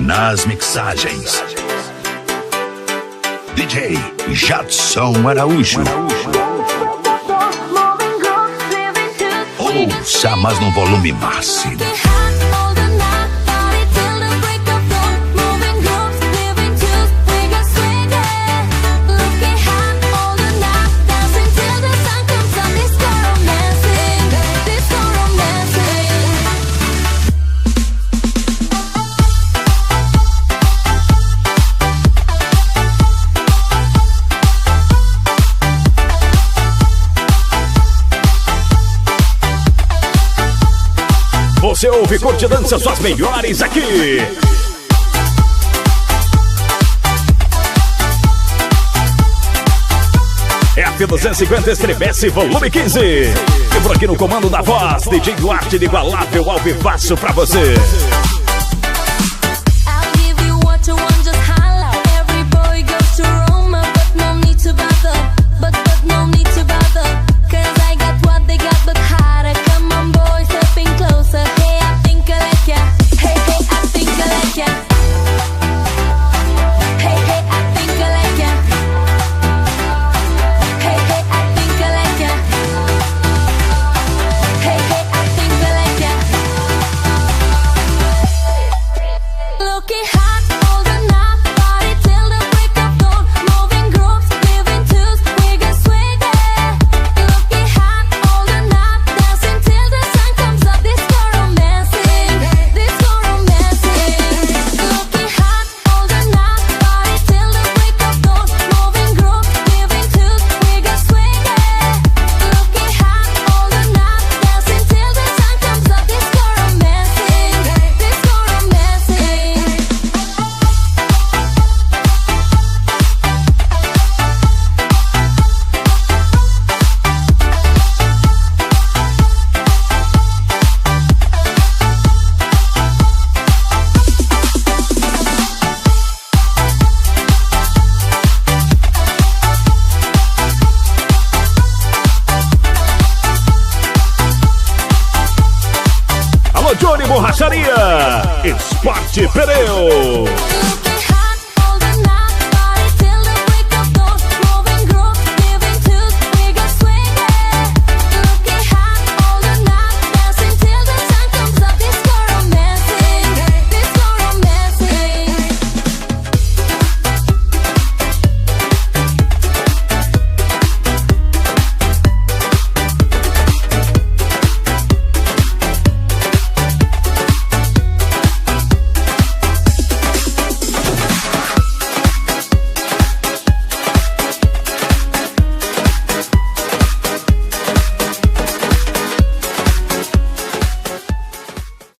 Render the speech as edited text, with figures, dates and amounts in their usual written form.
nas mixagens, DJ Jadson Araújo. Ouça, mas no volume máximo. Você ouve, curte, dança suas melhores aqui. É a P250 Estremece volume 15. E por aqui no comando da voz, DJ Duarte de Igualável ao vivaço pra você. Johnny Borracharia, Esporte Pneu.